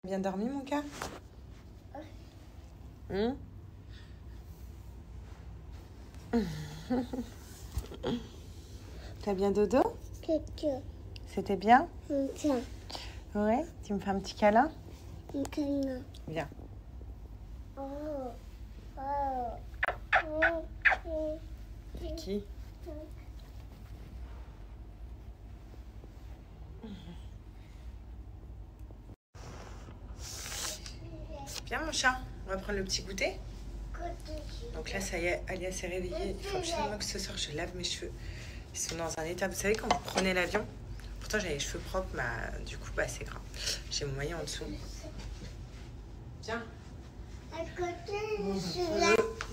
Bien dormi, mon cœur? T'as bien dodo? C'était bien? Ouais, tu me fais un petit câlin? Viens. C'est qui? Viens, mon chat, on va prendre le petit goûter. Donc là, ça y est, Alia s'est réveillée. Il faut absolument que ce soir, je lave mes cheveux. Ils sont dans un état... Vous savez, quand vous prenez l'avion, pourtant j'avais les cheveux propres, mais du coup, bah, c'est grave. J'ai mon maillot en dessous. Viens.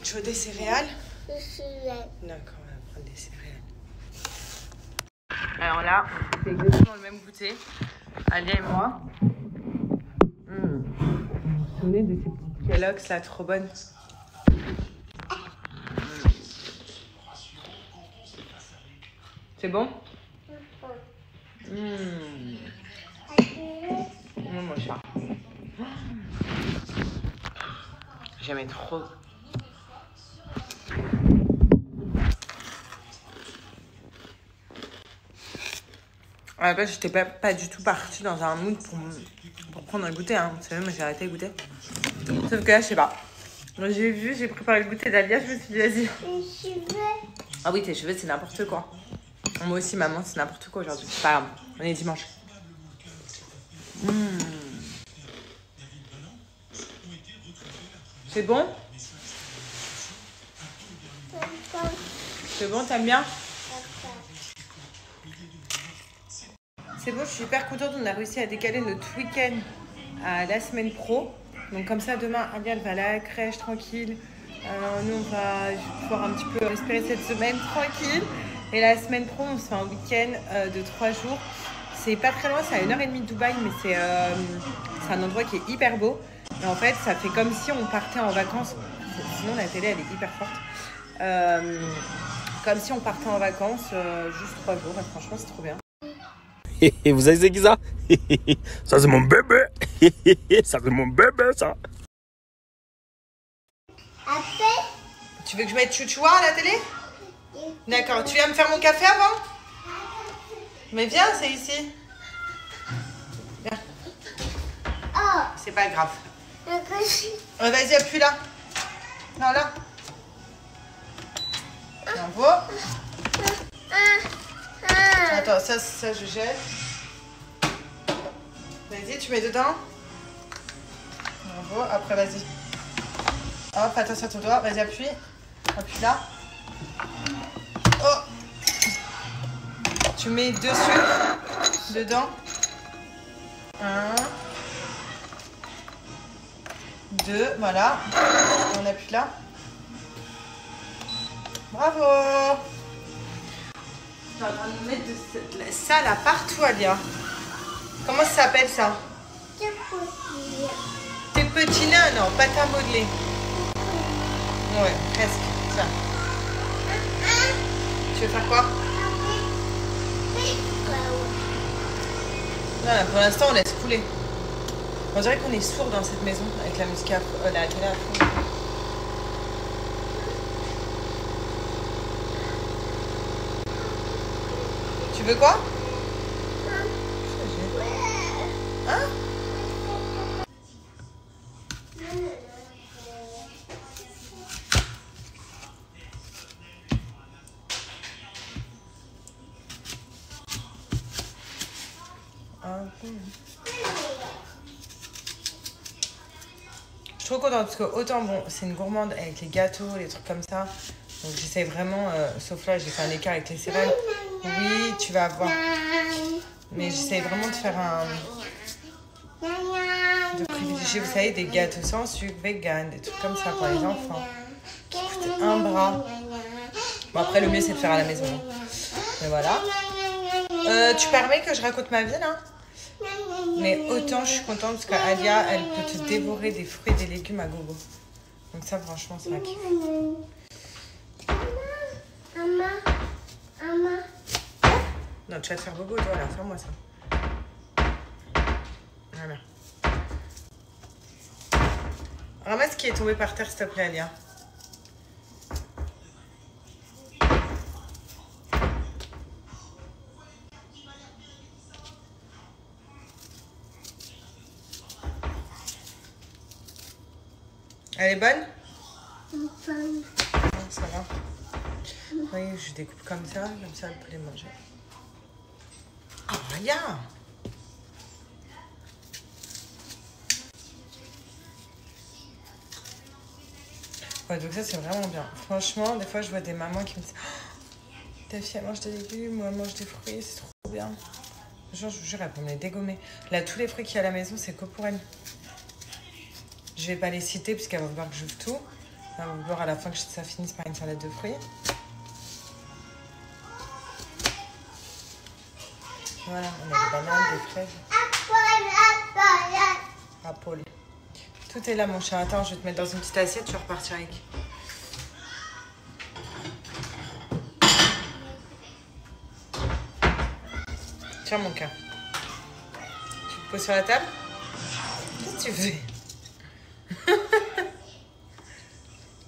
Tu veux des céréales? D'accord, on va prendre des céréales. Alors là, c'est exactement le même goûter. Alia et moi. Vous vous souvenez de ces petites Kellogg's là, trop bonnes? C'est bon? Mon chat. J'aimais trop. À la base, j'étais pas du tout partie dans un mood pour prendre un goûter. Hein. Vous savez, moi j'ai arrêté de goûter. Sauf que là, je sais pas. J'ai vu, j'ai préparé le goûter d'Alia, je me suis dit, vas-y. Mes cheveux. Ah oui, tes cheveux, c'est n'importe quoi. Moi aussi, maman, c'est n'importe quoi aujourd'hui. C'est pas grave, on est dimanche. C'est bon? C'est bon, t'aimes bien? C'est bon, je suis hyper contente. On a réussi à décaler notre week-end à la semaine pro. Donc comme ça, demain, Alia, elle va à la crèche tranquille. Nous, on va pouvoir un petit peu respirer cette semaine tranquille. Et la semaine pro, on se fait un week-end de 3 jours. C'est pas très loin, c'est à 1h30 de Dubaï, mais c'est un endroit qui est hyper beau. Et en fait, ça fait comme si on partait en vacances. Sinon, la télé, elle est hyper forte. Comme si on partait en vacances juste 3 jours. Et franchement, c'est trop bien. Et vous savez c'est qui ça? Ça c'est mon bébé. Ça c'est mon bébé ça. Après, Tu veux que je mette Chouchoua à la télé? D'accord. Tu viens me faire mon café avant? Mais viens, c'est ici. Viens. oh, C'est pas grave. le Vas-y, appuie là. Non, là. Bravo. Attends, ça je jette. Vas-y, tu mets dedans. Bravo. Après, vas-y. Hop, attention à ton doigt. Vas-y, appuie. Appuie là. Oh. Tu mets 2 sucres dedans. 1, 2, voilà. On appuie là. Bravo. Tu es en train de mettre ça là partout, Alia. Comment ça s'appelle ça? Tes petits nains, non, pâte à modeler. Ouais, presque. Ça. Tu veux faire quoi? Non, là, pour l'instant, on laisse couler. On dirait qu'on est sourd dans cette maison avec la musique à la télé à fond. Tu veux quoi? Hein? Je suis trop contente parce que autant bon, c'est une gourmande avec les gâteaux, les trucs comme ça. Donc j'essaie vraiment, sauf là j'ai fait un écart avec les céréales. Oui, tu vas voir. Mais j'essaie vraiment de faire de privilégier, vous savez, des gâteaux sans sucre, vegan, des trucs comme ça pour les enfants. Qui coûtent un bras. Bon après le mieux c'est de faire à la maison. Mais voilà. Tu permets que je raconte ma vie là? Mais autant je suis contente parce qu'Alia, elle peut te dévorer des fruits et des légumes à gogo. Donc ça, franchement, c'est un kiff. Non, tu vas te faire bobo, toi, là. Fais-moi ça. Voilà. Ramasse ce qui est tombé par terre, s'il te plaît, Alia. Elle est bonne? Ça va. Oui, je découpe comme ça elle peut les manger. Ah, Alia! Ouais, donc ça, c'est vraiment bien. Franchement, des fois, je vois des mamans qui me disent oh, ta fille, elle mange des légumes, moi, elle mange des fruits, c'est trop bien. Genre, je vous jure, elle peut me les dégommer. Là, tous les fruits qu'il y a à la maison, c'est que pour elle. Je vais pas les citer, puisqu'elle va vouloir que j'ouvre tout. Elle va vouloir à la fin que ça finisse par une salade de fruits. Voilà, on a des bananes, des fraises. Apple. Tout est là, mon chat. Attends, je vais te mettre dans une petite assiette, tu vas repartir avec. Tiens, mon cœur. Tu te poses sur la table? Qu'est-ce que tu fais?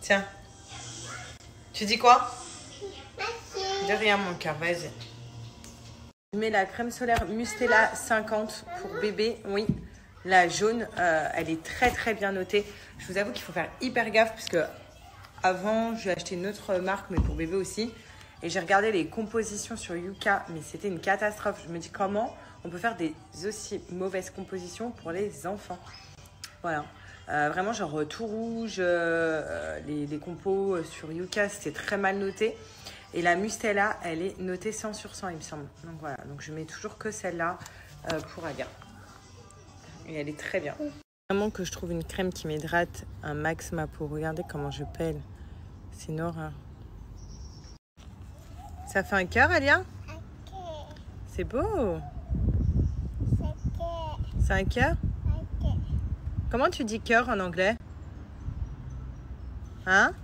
Tiens. Tu dis quoi? De rien, mon cœur, vas-y. Je mets la crème solaire Mustela 50 pour bébé, oui. La jaune, elle est très très bien notée. Je vous avoue qu'il faut faire hyper gaffe parce que avant, j'ai acheté une autre marque, mais pour bébé aussi. Et j'ai regardé les compositions sur Yuka, mais c'était une catastrophe. Je me dis comment on peut faire des aussi mauvaises compositions pour les enfants. Voilà. Vraiment, genre tout rouge, les compos sur Yuka, c'était très mal noté. Et la Mustela, elle est notée 100 sur 100, il me semble. Donc voilà, donc je mets toujours que celle-là pour Alia. Et elle est très bien. Vraiment que je trouve une crème qui m'hydrate un max ma peau. Regardez comment je pèle. C'est une horreur. Ça fait un cœur, Alia? C'est beau. C'est un cœur? Comment tu dis cœur en anglais? Hein?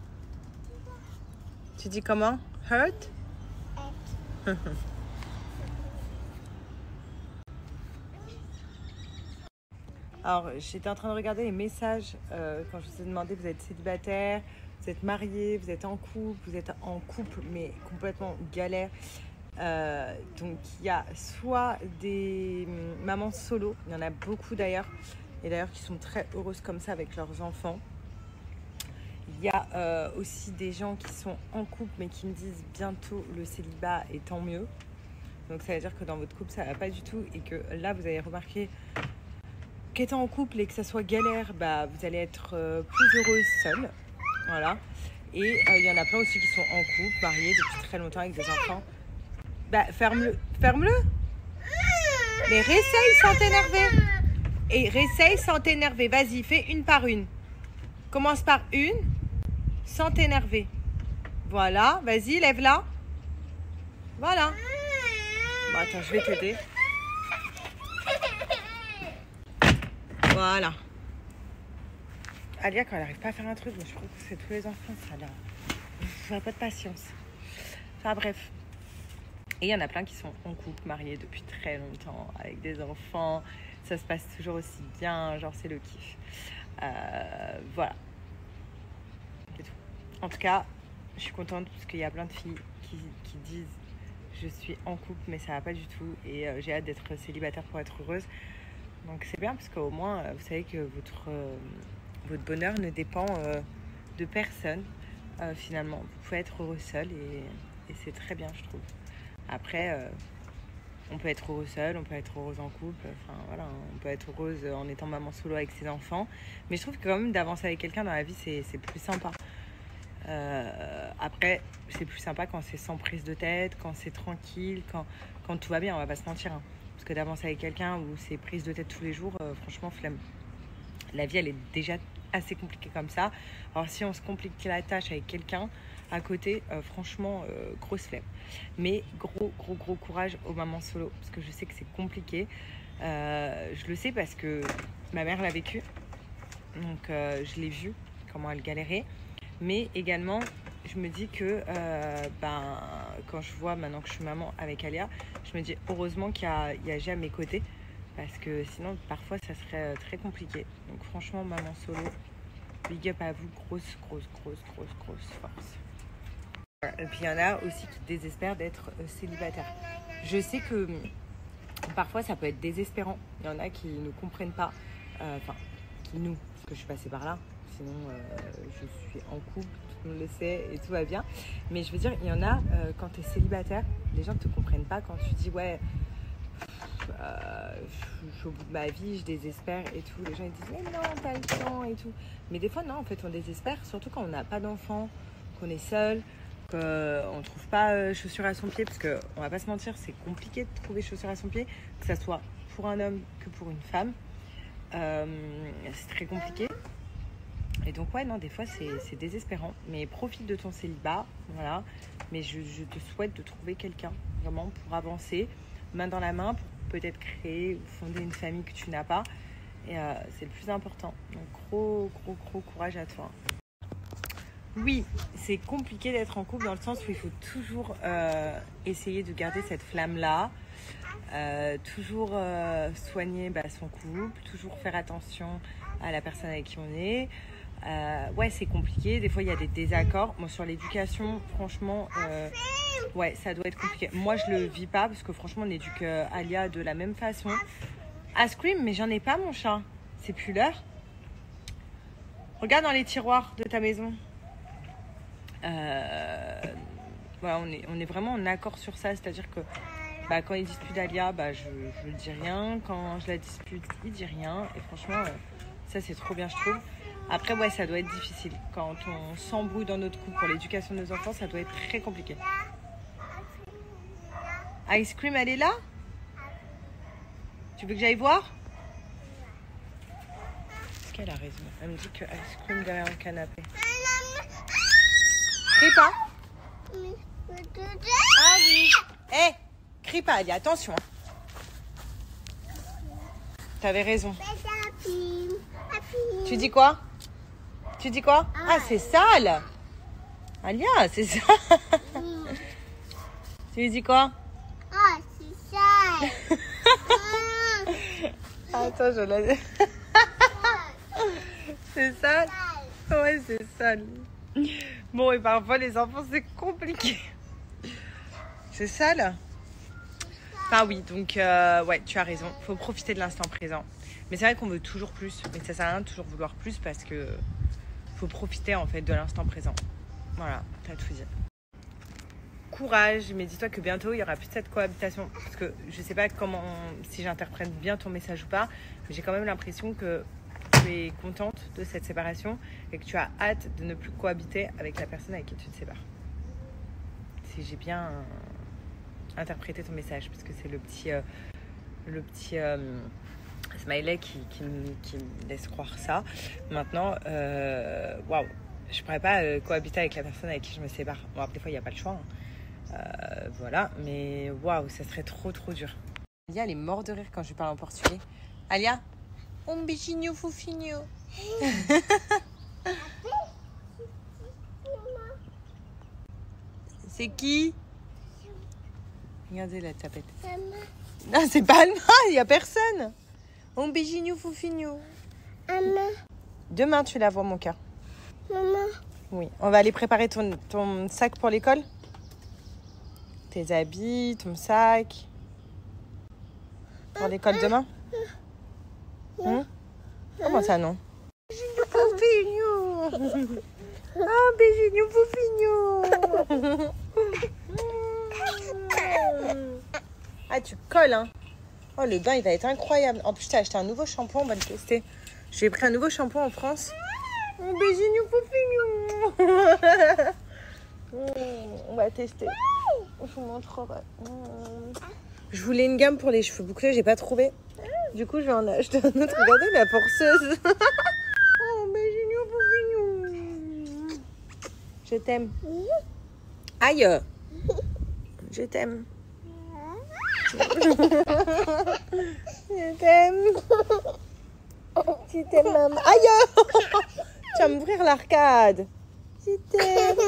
Tu dis comment? Hurt? Alors, j'étais en train de regarder les messages quand je vous ai demandé, vous êtes célibataire, vous êtes marié, vous êtes en couple, mais complètement galère. Donc, il y a soit des mamans solo, il y en a beaucoup d'ailleurs, et d'ailleurs qui sont très heureuses comme ça avec leurs enfants. Il y a aussi des gens qui sont en couple, mais qui me disent bientôt le célibat et tant mieux. Donc, ça veut dire que dans votre couple, ça ne va pas du tout et que là, vous avez remarqué qu'étant en couple et que ça soit galère, bah, vous allez être plus heureuse seule. Voilà. Et il y en a plein aussi qui sont en couple, mariés depuis très longtemps avec des enfants. Bah, ferme-le. Ferme-le. Mais réessaye sans t'énerver. Et réessaye sans t'énerver. Vas-y, fais une par une. Commence par une, sans t'énerver. Voilà. Vas-y, lève-la. Voilà. Bon, attends, je vais t'aider. Voilà. Alia, quand elle n'arrive pas à faire un truc, je crois que c'est tous les enfants, ça là. Vous n'avez pas de patience. Enfin bref. Et il y en a plein qui sont en couple, mariés depuis très longtemps, avec des enfants. Ça se passe toujours aussi bien, genre c'est le kiff. Voilà. C'est tout. En tout cas, je suis contente parce qu'il y a plein de filles qui disent je suis en couple, mais ça va pas du tout. Et j'ai hâte d'être célibataire pour être heureuse. Donc c'est bien parce qu'au moins, vous savez que votre bonheur ne dépend de personne, finalement. Vous pouvez être heureux seul et c'est très bien, je trouve. Après, on peut être heureux seul, on peut être heureuse en couple. Enfin, voilà, on peut être heureuse en étant maman solo avec ses enfants. Mais je trouve que quand même d'avancer avec quelqu'un dans la vie, c'est plus sympa. Après, c'est plus sympa quand c'est sans prise de tête, quand c'est tranquille, quand tout va bien, on va pas se mentir. Hein. Parce que d'avancer avec quelqu'un où c'est prise de tête tous les jours, franchement, flemme. La vie, elle est déjà assez compliquée comme ça. Alors, si on se complique la tâche avec quelqu'un à côté, franchement, grosse flemme. Mais gros courage aux mamans solo. Parce que je sais que c'est compliqué. Je le sais parce que ma mère l'a vécu. Donc, je l'ai vu, comment elle galérait. Mais également, je me dis que quand je vois maintenant que je suis maman avec Alia, je me dis heureusement qu'il y a G à mes côtés parce que sinon parfois ça serait très compliqué. Donc franchement, maman solo, Big up à vous, grosse force. Et puis il y en a aussi qui désespèrent d'être célibataires. Je sais que parfois ça peut être désespérant. Il y en a qui ne comprennent pas, parce que je suis passée par là. Sinon, je suis en couple, tout le monde le sait et tout va bien. Mais je veux dire, il y en a, quand tu es célibataire, les gens ne te comprennent pas quand tu dis ouais, je suis au bout de ma vie, je désespère et tout. Les gens ils disent mais non, t'as le temps et tout. Mais des fois, non, en fait, on désespère, surtout quand on n'a pas d'enfant, qu'on est seul, qu'on ne trouve pas chaussures à son pied, parce qu'on va pas se mentir, c'est compliqué de trouver chaussures à son pied, que ça soit pour un homme que pour une femme. C'est très compliqué. Et donc ouais, non, des fois c'est désespérant, mais profite de ton célibat, voilà. Mais je te souhaite de trouver quelqu'un vraiment pour avancer, main dans la main, pour peut-être créer ou fonder une famille que tu n'as pas. Et c'est le plus important. Donc gros courage à toi. Oui, c'est compliqué d'être en couple dans le sens où il faut toujours essayer de garder cette flamme-là, toujours soigner son couple, toujours faire attention à la personne avec qui on est. Ouais, c'est compliqué. Des fois, il y a des désaccords. Moi, sur l'éducation, franchement, ouais, ça doit être compliqué. Moi, je le vis pas parce que franchement, on éduque Alia de la même façon. Ice cream, mais j'en ai pas, mon chat. C'est plus l'heure. Regarde dans les tiroirs de ta maison. Voilà, on est vraiment en accord sur ça. C'est-à-dire que quand il dispute Alia, je dis rien. Quand je la dispute, il dit rien. Et franchement, ça, c'est trop bien, je trouve. Après, ouais, ça doit être difficile. Quand on s'embrouille dans notre couple pour l'éducation de nos enfants, ça doit être très compliqué. Ice cream, elle est là? Tu veux que j'aille voir? Est-ce qu'elle a raison? Elle me dit que ice cream derrière le canapé. Crie pas. Ah oui. Hé, crie pas, Ali, attention. T'avais raison. Tu dis quoi? Tu dis quoi? Ah, c'est sale. Alia, c'est sale. Tu lui dis quoi? Ah, c'est sale. Attends, je l'ai. C'est sale? Ouais, c'est sale. Bon, et parfois, les enfants, c'est compliqué. C'est sale? Ah oui, donc, ouais, tu as raison. Il faut profiter de l'instant présent. Mais c'est vrai qu'on veut toujours plus. Mais ça sert à rien de toujours vouloir plus parce que faut profiter en fait de l'instant présent. Voilà, t'as tout dit. Courage, mais dis-toi que bientôt il y aura plus de cette cohabitation. Parce que je sais pas si j'interprète bien ton message ou pas, mais j'ai quand même l'impression que tu es contente de cette séparation et que tu as hâte de ne plus cohabiter avec la personne avec qui tu te sépares. Si j'ai bien interprété ton message, parce que c'est le petit smiley qui me laisse croire ça. Maintenant, waouh, je pourrais pas cohabiter avec la personne avec qui je me sépare. Bon, des fois, il n'y a pas le choix. Voilà, mais waouh, ça serait trop dur. Alia, elle est morte de rire quand je lui parle en portugais. Alia, un beijinho fofinho. C'est qui? Regardez la tapette. Non, c'est pas Alma, il n'y a personne. Un beijinho fofinho. Maman. Demain, tu la vois, mon cœur. Maman. Oui, on va aller préparer ton sac pour l'école. Tes habits, ton sac. Pour l'école demain. Comment ça, non? Fofinho. Ah, beijinho fofinho. Ah, tu colles, hein. Oh, le bain, il va être incroyable. En plus, t'as acheté un nouveau shampoing, on va le tester. J'ai pris un nouveau shampoing en France. Oh, beijinho fofinho. On va tester. Je vous montrerai. Je voulais une gamme pour les cheveux bouclés, j'ai pas trouvé. Du coup, je vais en acheter un autre. Regardez la forceuse. Oh, beijinho fofinho. Je t'aime. Aïe. Je t'aime. Je t'aime. Je t'aime, maman. Aïe. Tu vas m'ouvrir l'arcade. Je t'aime.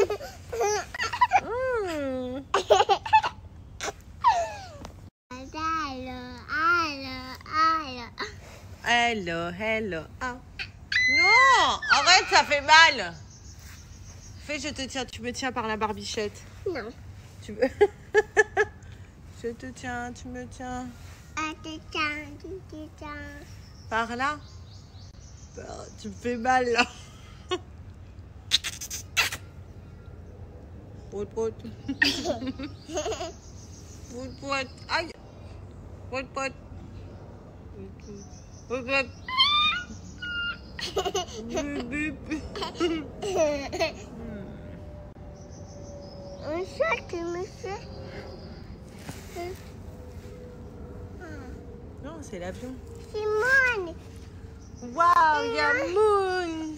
Hello. Ah. Non, arrête, ça fait mal. Fais, je te tiens, tu me tiens par la barbichette. Non. Tu veux Je te tiens, tu me tiens. Ah, tu tiens. Par là. Tu me fais mal là. Pout pout. Pout pout. Aïe. Pout pout. Pout pout. Bup, bup. Monsieur. Non, c'est l'avion. Simone. Waouh, il y a Moon.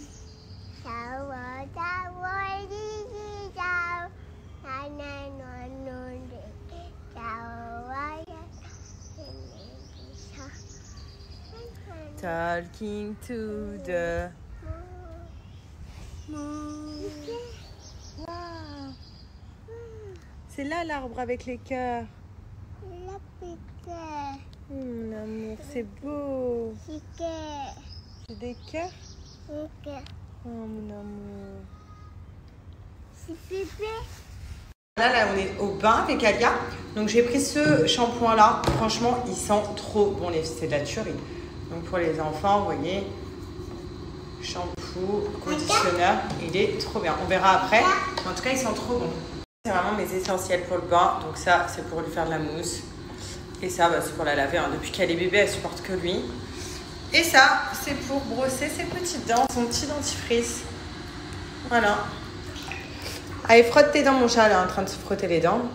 Talking to the moon. Waouh. C'est là l'arbre avec les cœurs. Mon amour, c'est beau. C'est des cœurs. Oh mon amour. Là, on est au bain avec Alia. Donc j'ai pris ce shampoing là. Franchement, il sent trop bon. C'est de la tuerie. Donc pour les enfants, vous voyez, shampoo, conditionneur, il est trop bien. On verra après. En tout cas, il sent trop bon. C'est vraiment mes essentiels pour le bain. Donc ça, c'est pour lui faire de la mousse. Et ça, c'est pour la laver. Hein. Depuis qu'elle est bébé, elle supporte que lui. Et ça, c'est pour brosser ses petites dents, son petit dentifrice. Voilà. Allez, frotte tes dents, mon chat. Elle est en train de se frotter les dents.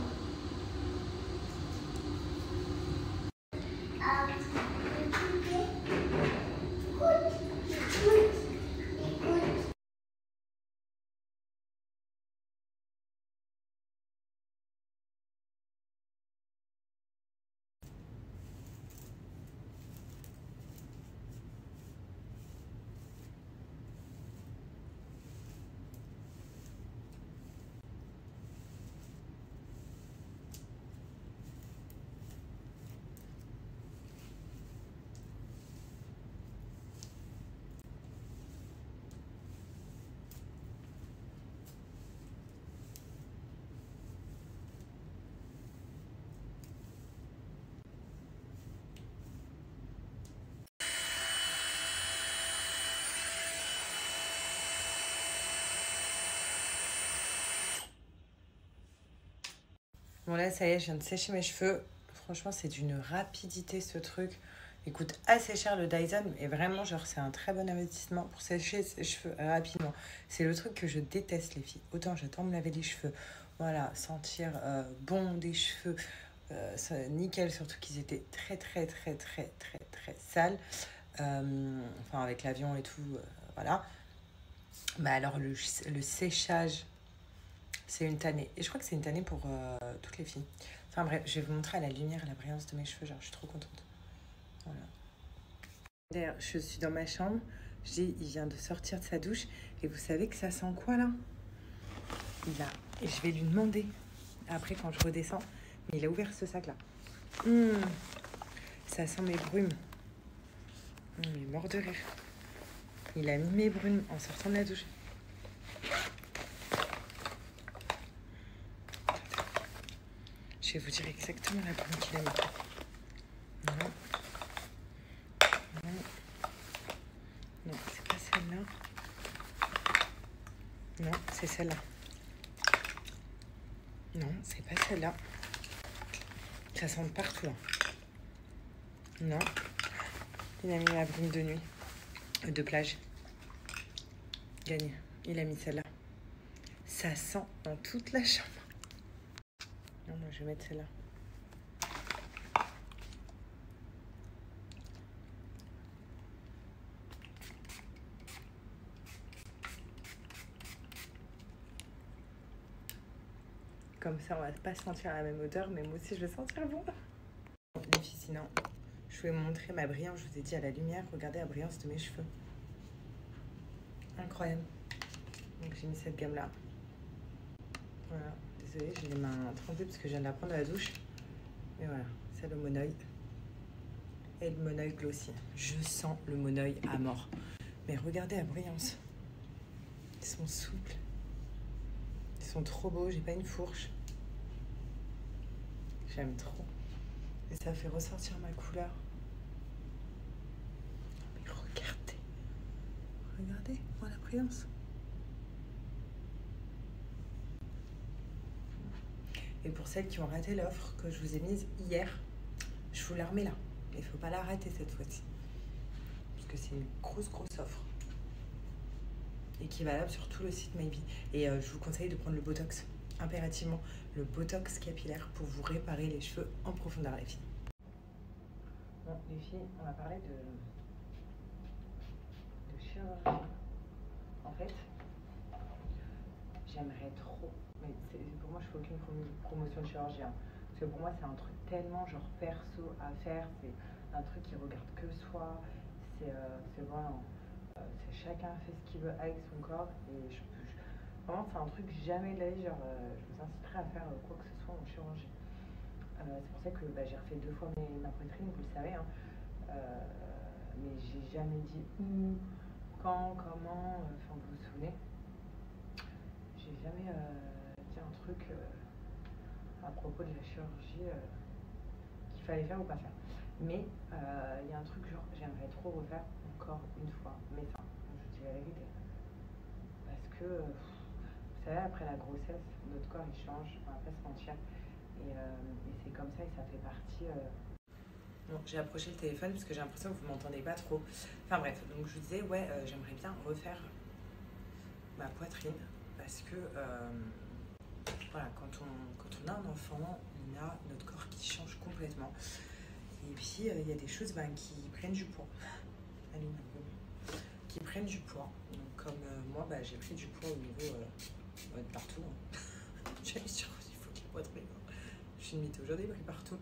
Bon là, ça y est, je viens de sécher mes cheveux. Franchement, c'est d'une rapidité ce truc. Il coûte assez cher le Dyson. Et vraiment, genre, c'est un très bon investissement pour sécher ses cheveux rapidement. C'est le truc que je déteste, les filles. Autant j'attends me laver les cheveux. Voilà, sentir bon des cheveux. Ça, nickel, surtout qu'ils étaient très sales. Enfin, avec l'avion et tout, voilà. Mais alors, le séchage... C'est une tannée. Et je crois que c'est une tannée pour toutes les filles. Enfin bref, je vais vous montrer à la lumière la brillance de mes cheveux. Genre, je suis trop contente. Voilà. D'ailleurs, je suis dans ma chambre. Je dis, il vient de sortir de sa douche. Et vous savez que ça sent quoi, là? Et je vais lui demander, après, quand je redescends. Mais il a ouvert ce sac-là. Ça sent mes brumes. Il est mort de rire. Il a mis mes brumes en sortant de la douche. Je vais vous dire exactement la brume qu'il a mis. Non. Non, c'est pas celle-là. Non, c'est celle-là. Non, c'est pas celle-là. Ça sent partout, là. Non. Il a mis la brume de nuit. De plage. Gagné. Il a mis celle-là. Ça sent dans toute la chambre. Non, moi je vais mettre celle-là. Comme ça, on va pas sentir la même odeur, mais moi aussi je vais sentir bon. Les filles, sinon, je vais vous montrer ma brillance. Je vous ai dit à la lumière, regardez la brillance de mes cheveux. Incroyable. Donc j'ai mis cette gamme-là. Voilà. Désolée, j'ai les mains trempées parce que je viens de la prendre à la douche. Mais voilà, c'est le Monoi. Et le Monoi Glossy. Je sens le Monoi à mort. Mais regardez la brillance. Ils sont souples. Ils sont trop beaux, j'ai pas une fourche. J'aime trop. Et ça fait ressortir ma couleur. Mais regardez. Regardez, moi la brillance. Et pour celles qui ont raté l'offre que je vous ai mise hier, je vous la remets là. Mais il ne faut pas la rater cette fois-ci. Parce que c'est une grosse offre. Et qui est valable sur tout le site Maybe. Et je vous conseille de prendre le Botox. Impérativement, le Botox capillaire pour vous réparer les cheveux en profondeur, les filles. Bon, les filles, on va parler de chirurgie. En fait, j'aimerais trop, mais pour moi, je fais aucune promotion de chirurgie. Hein, parce que pour moi, c'est un truc tellement genre perso à faire. C'est un truc qui regarde que soi. C'est vraiment. Chacun fait ce qu'il veut avec son corps. Et vraiment, c'est un truc jamais de la vie. Genre, je vous inciterai à faire quoi que ce soit en chirurgie. C'est pour ça que j'ai refait 2 fois ma poitrine, vous le savez. Hein. Mais j'ai jamais dit où, quand, comment. Enfin, vous vous souvenez. J'ai jamais dit un truc à propos de la chirurgie qu'il fallait faire ou pas faire. Mais il y a un truc genre, j'aimerais trop refaire encore une fois mes seins. Je dis la vérité. Parce que, vous savez, après la grossesse, notre corps il change, on va pas se mentir. Et c'est comme ça et ça fait partie. Bon, j'ai approché le téléphone parce que j'ai l'impression que vous m'entendez pas trop. Enfin bref, donc je vous disais, ouais, j'aimerais bien refaire ma poitrine. Parce que, voilà, quand on a un enfant, on a notre corps qui change complètement. Et puis, il y a des choses qui prennent du poids. Allez, qui prennent du poids. Donc, comme moi, j'ai pris du poids au niveau de partout. Hein. J'allais sur il faut qu'il poitrine. Je suis une mytho, j'en ai pris partout.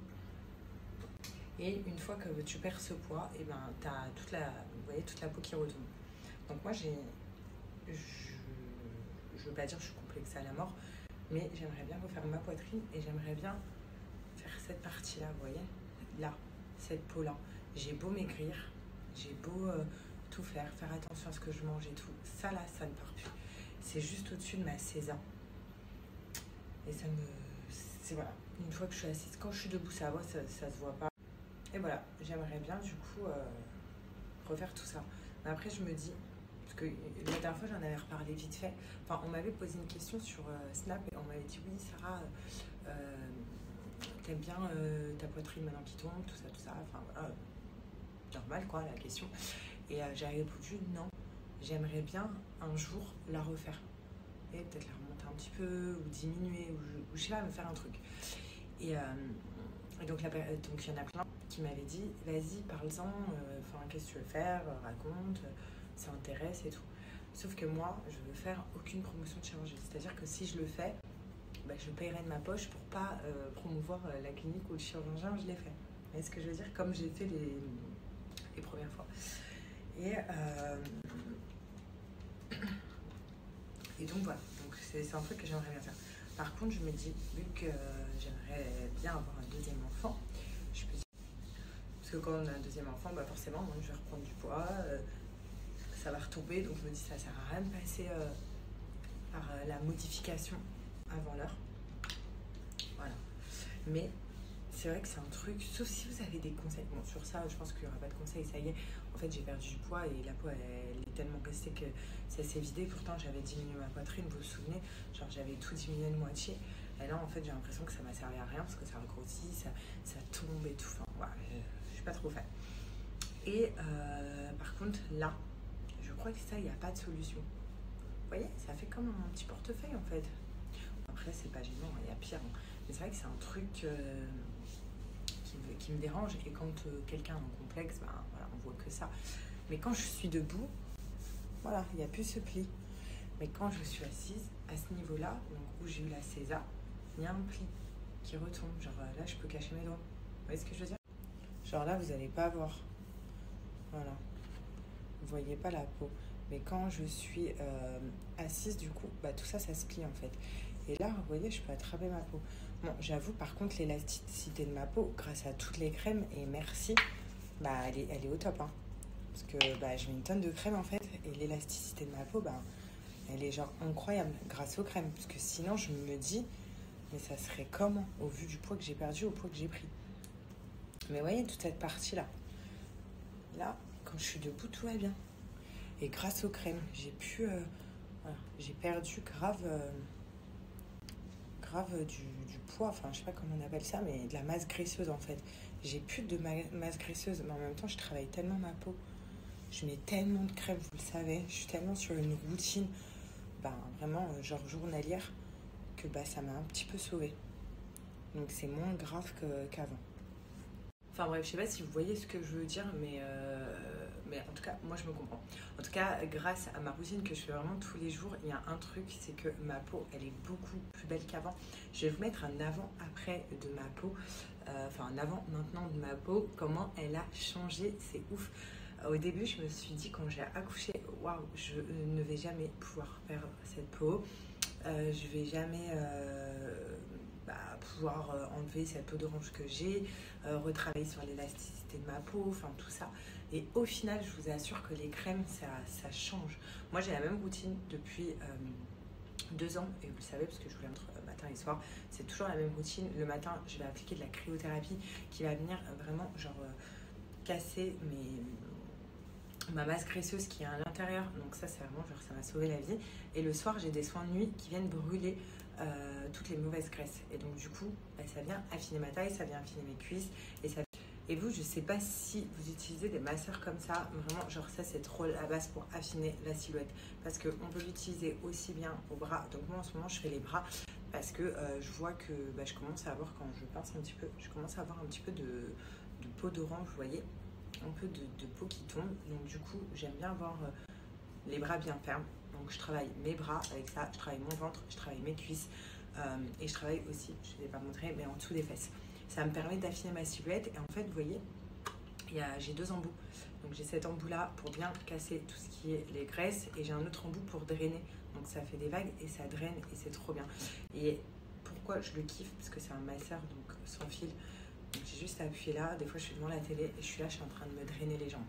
Et une fois que tu perds ce poids, et t'as toute la peau qui retombe. Donc moi, je veux pas dire que je suis complexée à la mort, mais j'aimerais bien refaire ma poitrine et j'aimerais bien faire cette partie-là, vous voyez, là, cette peau-là. J'ai beau maigrir, j'ai beau tout faire attention à ce que je mange et tout, ça là, ça ne part plus. C'est juste au-dessus de ma césar. Et c'est voilà, une fois que je suis assise, quand je suis debout, ça va, ça se voit pas. Et voilà, j'aimerais bien du coup refaire tout ça. Mais après, je me dis, parce que la dernière fois, j'en avais reparlé vite fait. Enfin, on m'avait posé une question sur Snap et on m'avait dit, oui, Sarah, t'aimes bien ta poitrine maintenant qui tombe, tout ça. Enfin, voilà, normal quoi, la question. Et j'avais répondu, non, j'aimerais bien un jour la refaire. Et peut-être la remonter un petit peu, ou diminuer, ou je sais pas, me faire un truc. Et donc, il y en a plein qui m'avaient dit, vas-y, parle-en, qu'est-ce que tu veux faire, raconte, ça intéresse et tout. Sauf que moi, je veux faire aucune promotion de chirurgie. C'est-à-dire que si je le fais, je paierai de ma poche pour pas promouvoir la clinique ou le chirurgien, je l'ai fait. Vous voyez ce que je veux dire? Comme j'ai fait les premières fois. Et donc voilà, donc c'est un truc que j'aimerais bien faire. Par contre, je me dis, vu que j'aimerais bien avoir un deuxième enfant, je peux dire, parce que quand on a un deuxième enfant, forcément, moi, je vais reprendre du poids, ça va retomber, donc je me dis, ça sert à rien de passer par la modification avant l'heure. Voilà. Mais c'est vrai que c'est un truc, sauf si vous avez des conseils. Bon, sur ça, je pense qu'il n'y aura pas de conseils, ça y est. En fait, j'ai perdu du poids et la peau, elle est tellement restée que ça s'est vidé. Pourtant, j'avais diminué ma poitrine, vous vous souvenez? Genre, j'avais tout diminué de moitié. Et là, en fait, j'ai l'impression que ça m'a servi à rien parce que ça regrossit, ça tombe et tout. Enfin, voilà, je suis pas trop fan. Et par contre, là, je crois que ça, il n'y a pas de solution. Vous voyez, ça fait comme un petit portefeuille, en fait. Après, c'est pas gênant, il y a pire. Hein. Mais c'est vrai que c'est un truc qui me dérange. Et quand quelqu'un a un complexe, voilà, on voit que ça. Mais quand je suis debout, voilà, il n'y a plus ce pli. Mais quand je suis assise, à ce niveau-là, donc où j'ai eu la césar, il y a un pli qui retombe. Genre là, je peux cacher mes doigts. Vous voyez ce que je veux dire? Genre là, vous n'allez pas voir. Voilà. Vous voyez pas la peau. Mais quand je suis assise, du coup, tout ça, ça se plie en fait. Et là, vous voyez, je peux attraper ma peau. Bon, j'avoue, par contre, l'élasticité de ma peau, grâce à toutes les crèmes, et merci, elle est au top. Hein. Parce que je mets une tonne de crème en fait, et l'élasticité de ma peau, ben, elle est genre incroyable grâce aux crèmes. Parce que sinon, je me dis, mais ça serait comment au vu du poids que j'ai perdu, au poids que j'ai pris. Mais vous voyez, toute cette partie-là, là, quand je suis debout, tout va bien. Et grâce aux crèmes, j'ai pu... voilà, j'ai perdu grave du poids, enfin je sais pas comment on appelle ça, mais de la masse graisseuse en fait. J'ai plus de masse graisseuse, mais en même temps je travaille tellement ma peau. Je mets tellement de crème, vous le savez. Je suis tellement sur une routine, ben, vraiment genre journalière, que bah, ça m'a un petit peu sauvée. Donc c'est moins grave qu'avant. Enfin bref, je sais pas si vous voyez ce que je veux dire, mais en tout cas, moi je me comprends. En tout cas, grâce à ma routine que je fais vraiment tous les jours, il y a un truc, c'est que ma peau, elle est beaucoup plus belle qu'avant. Je vais vous mettre un avant-après de ma peau, enfin un avant-maintenant de ma peau, comment elle a changé, c'est ouf. Au début, je me suis dit quand j'ai accouché, waouh, je ne vais jamais pouvoir perdre cette peau. Je vais jamais pouvoir enlever cette peau d'orange que j'ai, retravailler sur l'élasticité de ma peau, enfin tout ça. Et au final, je vous assure que les crèmes, ça change. Moi, j'ai la même routine depuis 2 ans, et vous le savez parce que je vous la montre matin et soir. C'est toujours la même routine. Le matin, je vais appliquer de la cryothérapie qui va venir vraiment genre casser ma masse graisseuse qui est à l'intérieur, donc ça c'est vraiment genre ça m'a sauvé la vie. Et le soir j'ai des soins de nuit qui viennent brûler toutes les mauvaises graisses, et donc du coup bah, ça vient affiner ma taille, ça vient affiner mes cuisses, et vous, je sais pas si vous utilisez des masseurs comme ça, vraiment genre ça c'est trop la base pour affiner la silhouette, parce qu'on peut l'utiliser aussi bien au bras. Donc moi en ce moment je fais les bras parce que je vois que bah, je commence à avoir, quand je pince un petit peu, je commence à avoir un petit peu de peau d'orange, vous voyez, un peu de peau qui tombe. Donc du coup j'aime bien avoir les bras bien fermes. Donc je travaille mes bras avec ça, je travaille mon ventre, je travaille mes cuisses, et je travaille aussi, je ne l'ai pas montré, mais en dessous des fesses. Ça me permet d'affiner ma silhouette. Et en fait vous voyez, j'ai 2 embouts. Donc j'ai cet embout là pour bien casser tout ce qui est les graisses, et j'ai un autre embout pour drainer. Donc ça fait des vagues et ça draine, et c'est trop bien. Et pourquoi je le kiffe? Parce que c'est un masseur donc sans fil. Donc j'ai juste à appuyer là, des fois je suis devant la télé et je suis là, je suis en train de me drainer les jambes.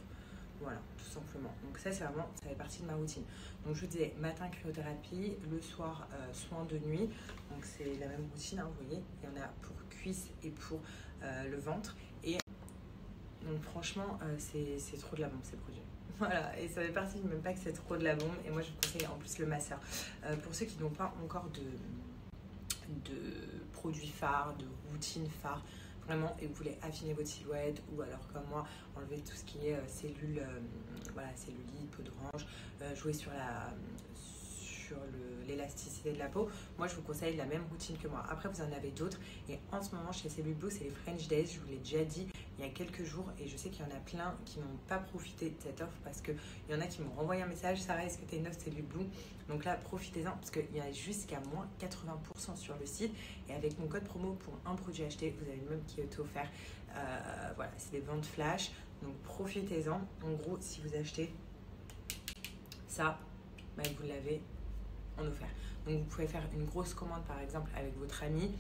Voilà, tout simplement. Donc ça c'est vraiment, ça fait partie de ma routine. Donc je vous disais, matin cryothérapie, le soir soins de nuit. Donc c'est la même routine, hein, vous voyez. Il y en a pour cuisses et pour le ventre. Et donc franchement, c'est trop de la bombe ces produits. Voilà, et ça fait partie, même pas que c'est trop de la bombe. Et moi je vous conseille en plus le masseur. Pour ceux qui n'ont pas encore de produits phares, de routine phare, vraiment, et vous voulez affiner votre silhouette, ou alors comme moi enlever tout ce qui est cellules, voilà, cellulite, peau d'orange, jouer sur l'élasticité de la peau, moi je vous conseille la même routine que moi. Après vous en avez d'autres, et en ce moment chez Cellule Blue c'est les French Days, je vous l'ai déjà dit il y a quelques jours, et je sais qu'il y en a plein qui n'ont pas profité de cette offre, parce qu'il y en a qui m'ont renvoyé un message: Sarah, est-ce que tu as une offre Cellule Blue? Donc là profitez-en, parce qu'il y a jusqu'à moins 80% sur le site, et avec mon code promo pour un produit acheté, vous avez le même qui est offert. Voilà, c'est des ventes flash, donc profitez-en. En gros, si vous achetez ça, bah, vous l'avez en offert. Donc vous pouvez faire une grosse commande par exemple avec votre ami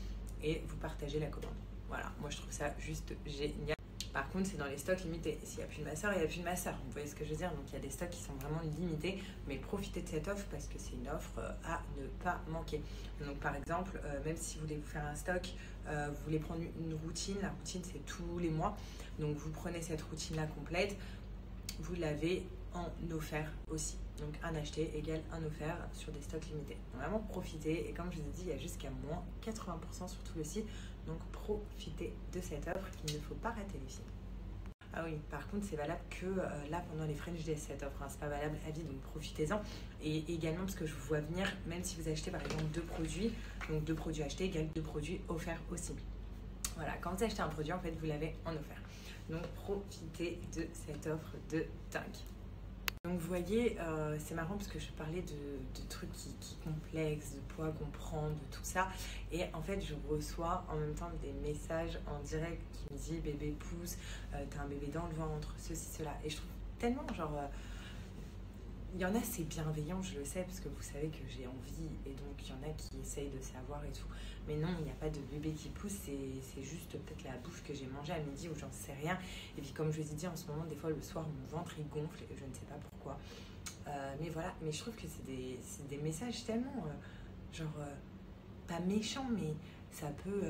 et vous partagez la commande. Voilà, moi je trouve ça juste génial. Par contre, c'est dans les stocks limités. S'il n'y a plus de masseur, il n'y a plus de masseur. Vous voyez ce que je veux dire? Donc il y a des stocks qui sont vraiment limités, mais profitez de cette offre parce que c'est une offre à ne pas manquer. Donc par exemple, même si vous voulez vous faire un stock, vous voulez prendre une routine, la routine c'est tous les mois. Donc vous prenez cette routine-là complète, vous l'avez en offert aussi. Donc un acheté égale un offert sur des stocks limités. Donc vraiment profitez, et comme je vous ai dit, il y a jusqu'à moins 80% sur tout le site. Donc profitez de cette offre qu'il ne faut pas rater, les filles. Ah oui, par contre c'est valable que là pendant les French Days cette offre, hein, c'est pas valable à vie, donc profitez-en. Et également parce que je vous vois venir, même si vous achetez par exemple 2 produits, donc 2 produits achetés égale 2 produits offerts aussi. Voilà, quand vous achetez un produit, en fait vous l'avez en offert. Donc profitez de cette offre de dingue. Donc vous voyez, c'est marrant parce que je parlais de trucs qui complexes, de poids qu'on prend, de tout ça. Et en fait, je reçois en même temps des messages en direct qui me disent « bébé pousse, t'as un bébé dans le ventre, ceci, cela ». Et je trouve tellement genre... il y en a, c'est bienveillant, je le sais, parce que vous savez que j'ai envie, et donc il y en a qui essayent de savoir et tout. Mais non, il n'y a pas de bébé qui pousse, c'est juste peut-être la bouffe que j'ai mangée à midi ou j'en sais rien. Et puis comme je vous ai dit, en ce moment, des fois le soir, mon ventre il gonfle et je ne sais pas pourquoi. Mais voilà, mais je trouve que c'est des messages tellement, pas méchants, mais ça peut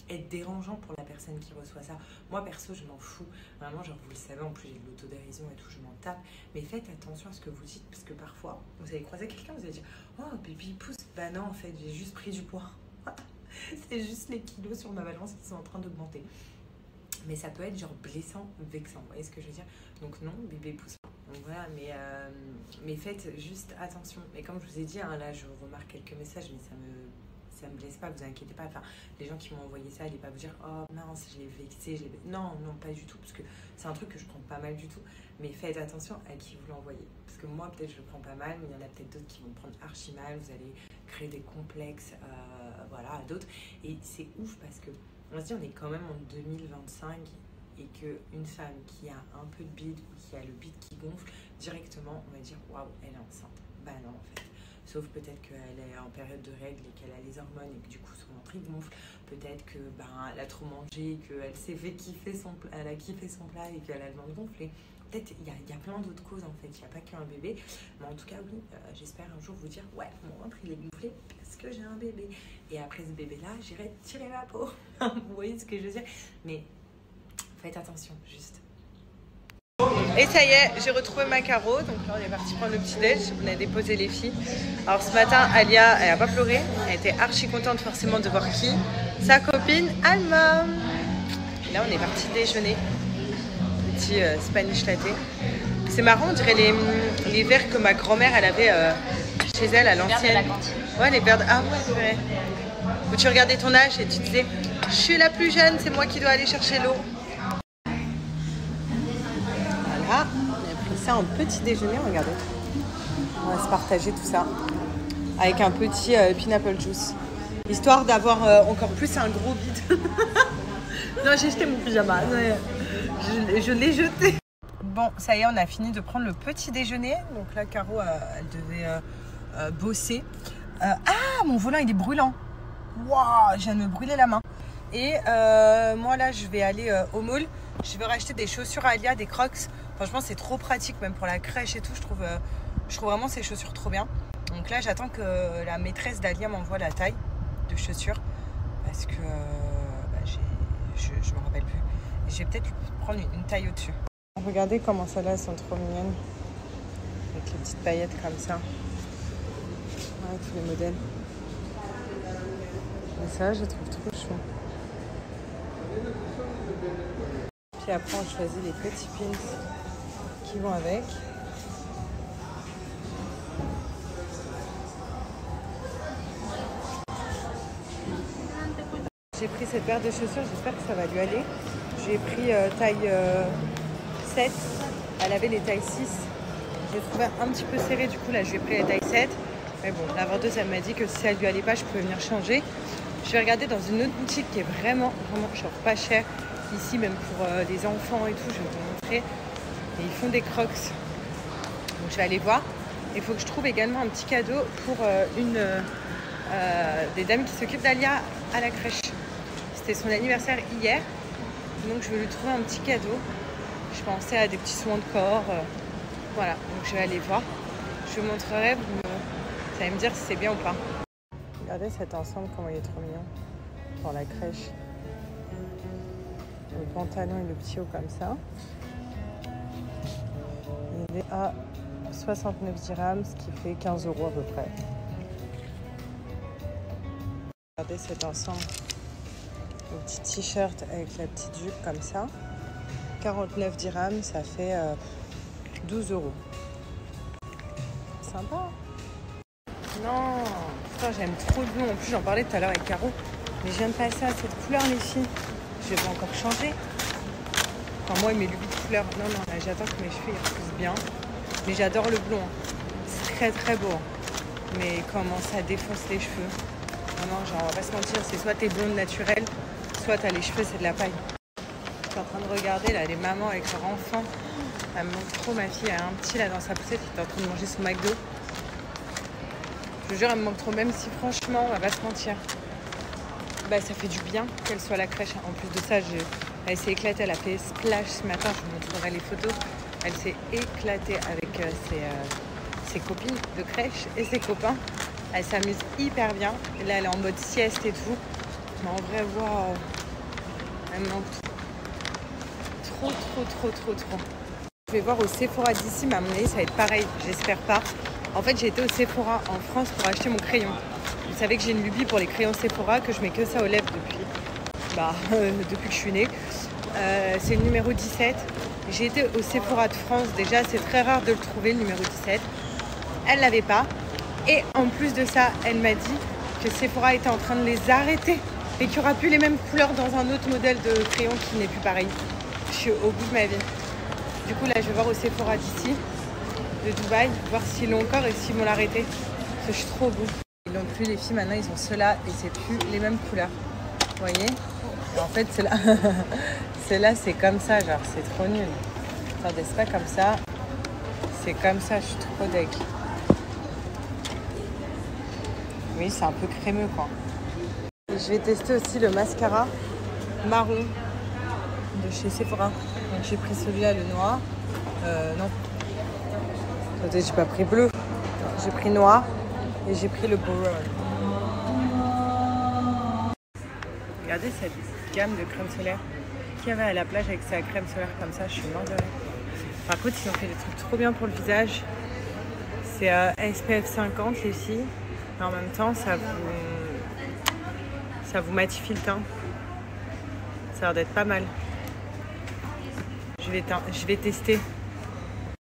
être dérangeant pour la personne qui reçoit ça. Moi, perso, je m'en fous. Vraiment, vous le savez, en plus, j'ai de l'autodérision et tout, je m'en tape. Mais faites attention à ce que vous dites, parce que parfois, vous allez croiser quelqu'un, vous allez dire « Oh, bébé, il pousse ». Bah non, en fait, j'ai juste pris du poids. C'est juste les kilos sur ma balance qui sont en train d'augmenter. Mais ça peut être blessant, vexant. Vous voyez ce que je veux dire? Donc non, bébé pousse pas. Donc voilà, mais faites juste attention. Et comme je vous ai dit, hein, là, je remarque quelques messages, mais ça me blesse pas, vous inquiétez pas. Enfin, les gens qui m'ont envoyé ça, allez pas vous dire « Oh mince, je l'ai vexé, Non, pas du tout, parce que c'est un truc que je prends pas mal du tout. Mais faites attention à qui vous l'envoyez. Parce que moi, peut-être, je le prends pas mal, mais il y en a peut-être d'autres qui vont prendre archi mal. Vous allez créer des complexes, à d'autres. Et c'est ouf parce que, on se dit, on est quand même en 2025 et qu'une femme qui a un peu de bide ou qui a le bide qui gonfle, directement, on va dire « Waouh, elle est enceinte ». Bah non, en fait. Sauf peut-être qu'elle est en période de règles et qu'elle a les hormones et que du coup son ventre il gonfle. Peut-être que elle a trop mangé, qu'elle s'est fait kiffer elle a kiffé son plat et qu'elle a le ventre gonflé. Peut-être il y a plein d'autres causes en fait. Il n'y a pas qu'un bébé. Mais en tout cas, oui, j'espère un jour vous dire « Ouais, mon ventre il est gonflé parce que j'ai un bébé. » Et après ce bébé-là, j'irai tirer ma peau. Vous voyez ce que je veux dire? Mais faites attention, juste. Et ça y est, j'ai retrouvé ma Caro. Donc là, on est parti prendre le petit-déj. On a déposé les filles. Alors ce matin, Alia, elle a pas pleuré. Elle était archi contente forcément de voir qui? Sa copine, Alma. Et là, on est parti déjeuner. Petit Spanish latte. C'est marrant, on dirait les verres que ma grand-mère, elle avait chez elle à l'ancienne. Ouais, les verres de... Ah ouais, c'est vrai. Où tu regardais ton âge et tu disais, je suis la plus jeune, c'est moi qui dois aller chercher l'eau. Voilà, on a pris ça en petit déjeuner, regardez. On va se partager tout ça avec un petit pineapple juice. Histoire d'avoir encore plus un gros bide. Non, j'ai jeté mon pyjama. Je l'ai jeté. Bon, ça y est, on a fini de prendre le petit déjeuner. Donc là, Caro, elle devait bosser. Ah, mon volant, il est brûlant. Waouh, je viens de me brûler la main. Et moi, là, je vais aller au mall. Je vais racheter des chaussures à Alia, des Crocs. Franchement, c'est trop pratique, même pour la crèche et tout. Je trouve vraiment ces chaussures trop bien. Donc là, j'attends que la maîtresse d'Alia m'envoie la taille de chaussures. Parce que je me rappelle plus. Et je vais peut-être prendre une taille au-dessus. Regardez comment celles-là, elles sont trop mignonnes. Avec les petites paillettes comme ça. Ouais, tous les modèles. Et ça, je trouve trop chou. Puis après, on choisit les petits pins qui vont avec. J'ai pris cette paire de chaussures, j'espère que ça va lui aller. J'ai pris taille 7, elle avait les tailles 6. J'ai trouvé un petit peu serré, du coup là je lui ai pris les tailles 7. Mais bon, la vendeuse elle m'a dit que si elle lui allait pas, je pouvais venir changer. Je vais regarder dans une autre boutique qui est vraiment genre pas chère. Ici même pour les enfants et tout, je vais vous montrer. Et ils font des Crocs. Donc je vais aller voir. Il faut que je trouve également un petit cadeau pour une des dames qui s'occupent d'Alia à la crèche. C'était son anniversaire hier. Donc je vais lui trouver un petit cadeau. Je pensais à des petits soins de corps. Voilà, donc je vais aller voir. Je vous montrerai, vous allez me dire si c'est bien ou pas. Regardez cet ensemble, comment il est trop mignon. Pour la crèche. Le pantalon et le petit haut comme ça. Il est à 69 dirhams, ce qui fait 15 € à peu près. Regardez cet ensemble. Le petit t-shirt avec la petite jupe comme ça. 49 dirhams, ça fait 12 €. Sympa. Non, putain, j'aime trop le bleu. En plus, j'en parlais tout à l'heure avec Caro. Mais je viens de passer à cette couleur, les filles. Je vais encore changer. Enfin, moi, il met lui de couleur. Non, là, j'attends que mes cheveux ils repoussent bien. Mais j'adore le blond. C'est très, très beau. Mais comment ça défonce les cheveux. Vraiment, genre, on va pas se mentir. C'est soit t'es blonde naturelle, soit t'as les cheveux, c'est de la paille. Je suis en train de regarder, là, les mamans avec leur enfant. Elle me montre trop, ma fille. Elle a un petit, là, dans sa poussette, qui est en train de manger son McDo. Je vous jure, elle me manque trop, même si, franchement, on va pas se mentir. Bah, ça fait du bien qu'elle soit à la crèche. En plus de ça, elle s'est éclatée, elle a fait splash ce matin, je vous montrerai les photos. Elle s'est éclatée avec ses copines de crèche et ses copains. Elle s'amuse hyper bien. Et là, elle est en mode sieste et tout. Mais en vrai, waouh, elle me manque trop. Je vais voir au Sephora d'ici, mais à mon avis, ça va être pareil. J'espère pas. En fait, j'ai été au Sephora en France pour acheter mon crayon. Vous savez que j'ai une lubie pour les crayons Sephora, que je mets que ça aux lèvres depuis que je suis née. C'est le numéro 17. J'ai été au Sephora de France. Déjà, c'est très rare de le trouver, le numéro 17. Elle l'avait pas. Et en plus de ça, elle m'a dit que Sephora était en train de les arrêter et qu'il n'y aura plus les mêmes couleurs dans un autre modèle de crayon qui n'est plus pareil. Je suis au bout de ma vie. Du coup, là, je vais voir au Sephora d'ici, de Dubaï, voir s'ils l'ont encore et s'ils vont l'arrêter. Parce que je suis trop au bout. Ils l'ont plus, les filles. Maintenant, ils ont ceux-là et c'est plus les mêmes couleurs. Vous voyez? Et en fait, ceux-là, ceux-là, c'est comme ça. Genre, c'est trop nul. Attendez, c'est pas comme ça. C'est comme ça. Je suis trop deg. Oui, c'est un peu crémeux, quoi. Et je vais tester aussi le mascara marron de chez Sephora. Donc j'ai pris celui-là, le noir. Non. Attendez, j'ai pas pris bleu. J'ai pris noir et j'ai pris le Boron. Regardez cette gamme de crème solaire qu'il y avait à la plage avec sa crème solaire comme ça. Je suis morte de rire. Par contre, ils ont fait des trucs trop bien pour le visage. C'est SPF 50, les filles. Mais en même temps, ça vous matifie le teint. Ça a l'air d'être pas mal. Je vais tester.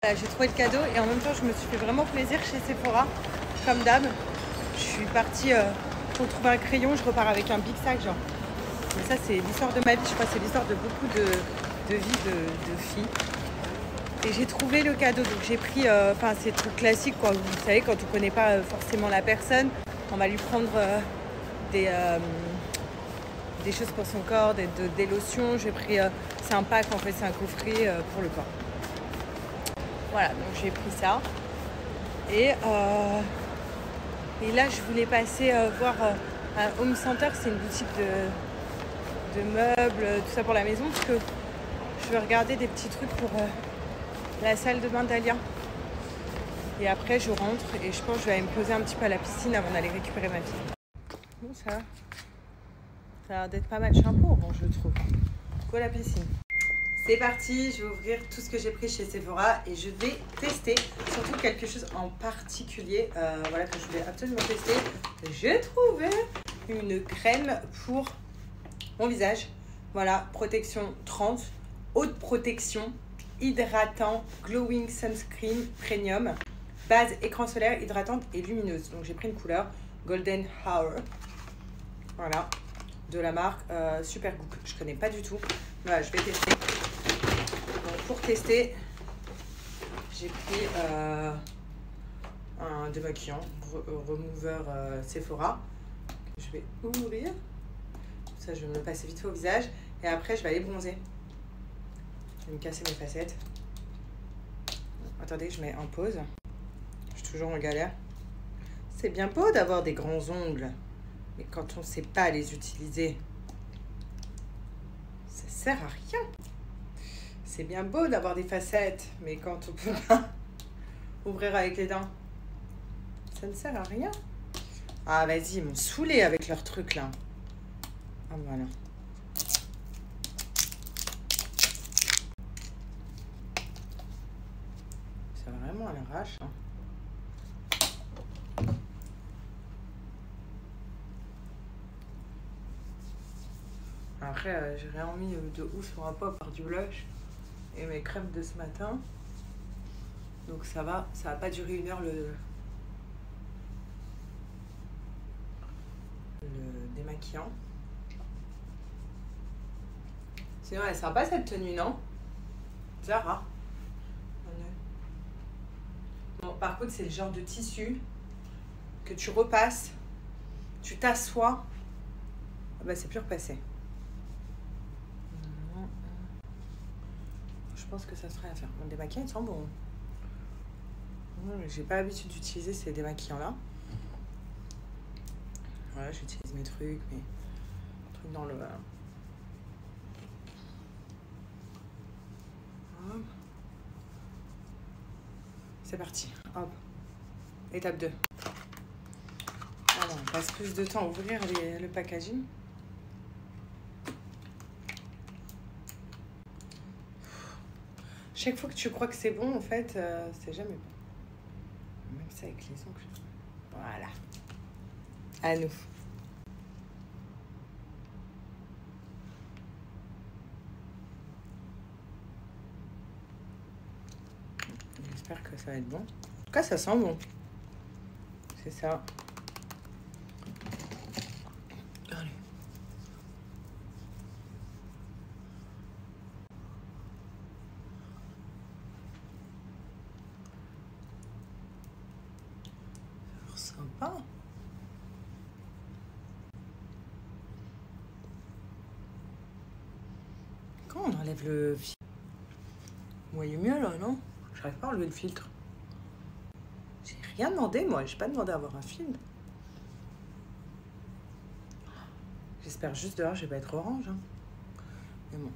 Voilà, j'ai trouvé le cadeau et en même temps, je me suis fait vraiment plaisir chez Sephora. Comme d'hab, je suis partie pour trouver un crayon. Je repars avec un big sac, genre. Mais ça, c'est l'histoire de ma vie. Je crois que c'est l'histoire de beaucoup de vies de filles. Et j'ai trouvé le cadeau. Donc j'ai pris, c'est le truc classique, quoi. Vous savez, quand on ne connaît pas forcément la personne, on va lui prendre des choses pour son corps, des lotions. J'ai pris, c'est un pack, en fait, c'est un coffret pour le corps. Voilà, donc j'ai pris ça. Et là, je voulais passer voir un Home Center. C'est une boutique de meubles, tout ça pour la maison. Parce que je vais regarder des petits trucs pour la salle de bain d'Alia. Et après, je rentre et je pense que je vais aller me poser un petit peu à la piscine avant d'aller récupérer ma fille. Bon, ça a l'air d'être pas mal shampoing, bon, je trouve. Go à la piscine. C'est parti, je vais ouvrir tout ce que j'ai pris chez Sephora et je vais tester surtout quelque chose en particulier voilà, que je voulais absolument tester. J'ai trouvé une crème pour mon visage. Voilà, protection 30, haute protection, hydratant, glowing sunscreen premium, base écran solaire hydratante et lumineuse. Donc j'ai pris une couleur Golden Hour. Voilà, de la marque Supergoop. Je connais pas du tout. Voilà, je vais tester. Donc pour tester, j'ai pris un démaquillant, remover Sephora. Je vais ouvrir. Ça, je vais me le passer vite fait au visage. Et après, je vais aller bronzer. Je vais me casser mes facettes. Attendez, je mets en pause. Je suis toujours en galère. C'est bien beau d'avoir des grands ongles. Mais quand on ne sait pas les utiliser, ça sert à rien. C'est bien beau d'avoir des facettes, mais quand on peut pas ouvrir avec les dents, ça ne sert à rien. Ah, vas-y, ils m'ont saoulé avec leur truc là. Ah, voilà. C'est vraiment à l'arrache. Hein. Après, j'ai rien mis de ouf sur ma peau à part du blush et mes crèmes de ce matin. Donc ça va pas durer 1 heure le démaquillant. Sinon, elle est sympa cette tenue, non? Zara. Bon, par contre, c'est le genre de tissu que tu repasses, tu t'assois, bah, c'est plus repassé. Je pense que ça serait à faire. Mon démaquillant, il sent bon. J'ai pas l'habitude d'utiliser ces démaquillants-là. Voilà, j'utilise mes trucs dans le... c'est parti. Hop. Étape 2. Alors, on passe plus de temps à ouvrir le packaging. Chaque fois que tu crois que c'est bon, en fait, c'est jamais bon. Même ça avec les ongles. Voilà. À nous. J'espère que ça va être bon. En tout cas, ça sent bon. C'est ça. Allez. Ça a l'air sympa. Comment on enlève le filtre? Vous voyez mieux là, non? J'arrive pas à enlever le filtre. J'ai rien demandé, moi. J'ai pas demandé à avoir un film. J'espère juste dehors, je vais pas être orange. Hein. Mais bon.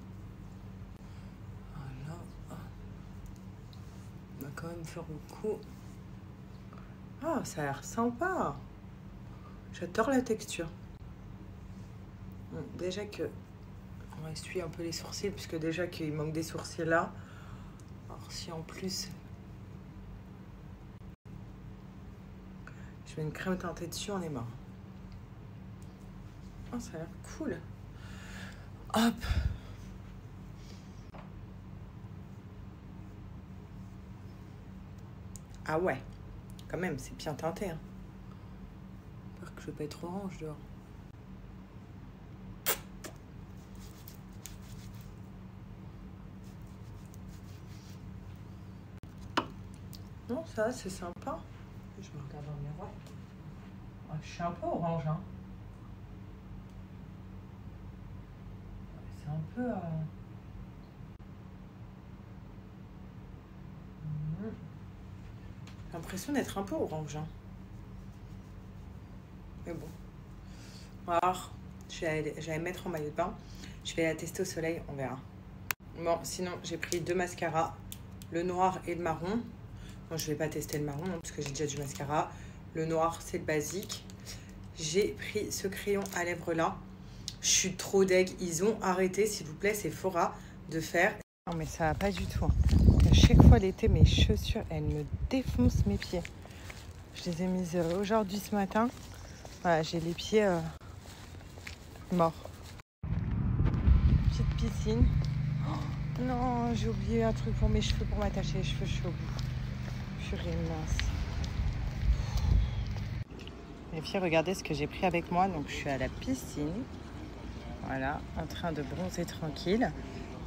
Voilà. On va quand même faire le coup. Ah, ça a l'air sympa. J'adore la texture. Bon, déjà que... On va essuyer un peu les sourcils, puisque déjà qu'il manque des sourcils là. Alors si en plus... Je mets une crème teintée dessus, on est mort. Oh, ça a l'air cool. Hop. Ah ouais. Quand même, c'est bien teinté. Hein. J'espère que je vais pas être orange dehors. Non, ça, c'est sympa. Je me regarde dans le miroir. Oh, je suis un peu orange, hein. C'est un peu... J'ai l'impression d'être un peu orange, hein. Mais bon. Alors, j'allais mettre en maillot de bain. Je vais la tester au soleil, on verra. Bon, sinon, j'ai pris 2 mascaras. Le noir et le marron. Bon, je vais pas tester le marron, hein, parce que j'ai déjà du mascara. Le noir, c'est le basique. J'ai pris ce crayon à lèvres là. Je suis trop deg. Ils ont arrêté, s'il vous plaît, Sephora, de faire... Non, mais ça va pas du tout. Hein. À chaque fois l'été, mes chaussures, elles me défoncent mes pieds. Je les ai mises aujourd'hui, ce matin. Voilà, j'ai les pieds morts. Petite piscine. Oh, non, j'ai oublié un truc pour mes cheveux, pour m'attacher les cheveux. Je suis au bout. Purée mince. Les filles, regardez ce que j'ai pris avec moi. Donc, je suis à la piscine. Voilà, en train de bronzer tranquille.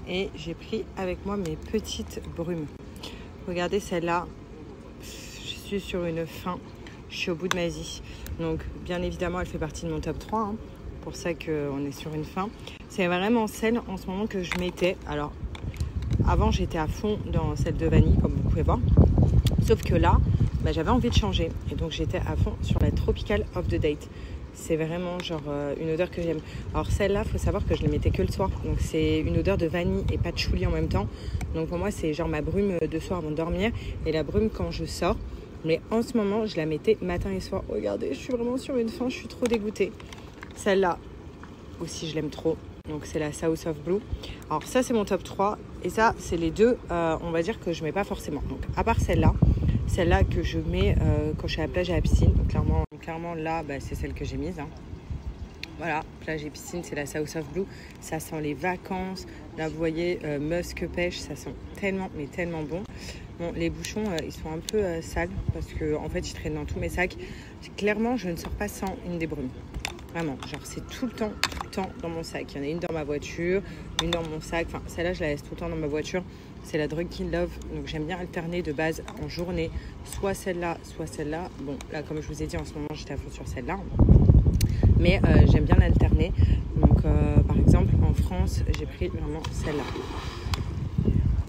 Et j'ai pris avec moi mes petites brumes. Regardez celle-là. Je suis sur une fin. Je suis au bout de ma vie. Donc, bien évidemment, elle fait partie de mon top 3. Hein. Pour ça qu'on est sur une fin. C'est vraiment celle en ce moment que je mettais. Alors, avant, j'étais à fond dans celle de vanille, comme vous pouvez voir. Sauf que là, bah, j'avais envie de changer. Et donc, j'étais à fond sur la Tropical of the Date. C'est vraiment genre une odeur que j'aime. Alors, celle-là, il faut savoir que je ne la mettais que le soir. Donc, c'est une odeur de vanille et patchouli en même temps. Donc, pour moi, c'est genre ma brume de soir avant de dormir. Et la brume quand je sors. Mais en ce moment, je la mettais matin et soir. Regardez, je suis vraiment sur une fin. Je suis trop dégoûtée. Celle-là aussi, je l'aime trop. Donc, c'est la South of Blue. Alors, ça, c'est mon top 3. Et ça, c'est les deux, on va dire que je ne mets pas forcément. Donc, à part celle-là que je mets quand je suis à la plage et à la piscine. Donc, clairement là, bah, c'est celle que j'ai mise. Hein. Voilà, plage et piscine, c'est la South of Blue. Ça sent les vacances. Là, vous voyez, musc pêche, ça sent tellement, mais tellement bon. Bon, les bouchons, ils sont un peu sales parce que en fait, ils traînent dans tous mes sacs. Clairement, je ne sors pas sans une des brumes. Vraiment, genre c'est tout le temps dans mon sac. Il y en a une dans ma voiture, une dans mon sac. Enfin, celle-là, je la laisse tout le temps dans ma voiture. C'est la Drunken Love. Donc, j'aime bien alterner de base en journée. Soit celle-là, soit celle-là. Bon, là, comme je vous ai dit, en ce moment, j'étais à fond sur celle-là. Mais j'aime bien l'alterner. Donc, par exemple, en France, j'ai pris vraiment celle-là.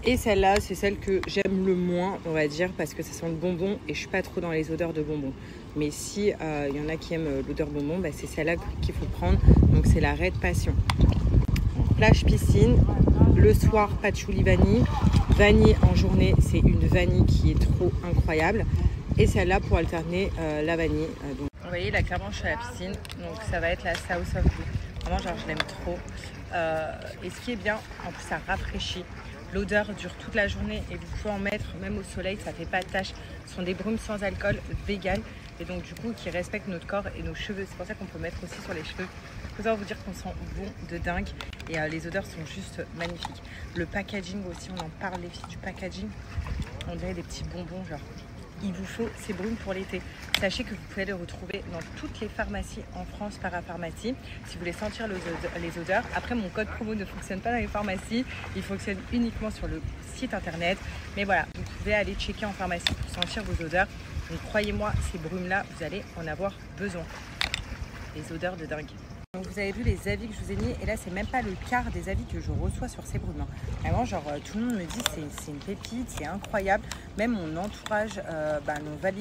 Et celle-là, c'est celle que j'aime le moins, on va dire, parce que ça sent le bonbon et je suis pas trop dans les odeurs de bonbons. Mais si y en a qui aiment l'odeur bonbon, bah, c'est celle-là qu'il faut prendre. Donc, c'est la Red Passion. Plage piscine, le soir, patchouli vanille, vanille en journée, c'est une vanille qui est trop incroyable. Et celle-là pour alterner la vanille. Donc. Vous voyez, là clairement je suis à la piscine, donc ça va être la South of Blue. Vraiment genre je l'aime trop. Et ce qui est bien, en plus ça rafraîchit. L'odeur dure toute la journée et vous pouvez en mettre même au soleil, ça fait pas de tache. Ce sont des brumes sans alcool, vegan, et donc du coup qui respectent notre corps et nos cheveux. C'est pour ça qu'on peut mettre aussi sur les cheveux. Je peux vous dire qu'on sent bon de dingue et les odeurs sont juste magnifiques. Le packaging aussi, on en parle les filles du packaging. On dirait des petits bonbons genre. Il vous faut ces brumes pour l'été. Sachez que vous pouvez les retrouver dans toutes les pharmacies en France, parapharmacie, si vous voulez sentir les odeurs. Après, mon code promo ne fonctionne pas dans les pharmacies, il fonctionne uniquement sur le site internet. Mais voilà, vous pouvez aller checker en pharmacie pour sentir vos odeurs. Donc croyez-moi, ces brumes-là, vous allez en avoir besoin. Les odeurs de dingue. Donc vous avez vu les avis que je vous ai mis et là c'est même pas le quart des avis que je reçois sur ces brumes. Vraiment genre tout le monde me dit c'est une pépite, c'est incroyable. Même mon entourage l'ont validé.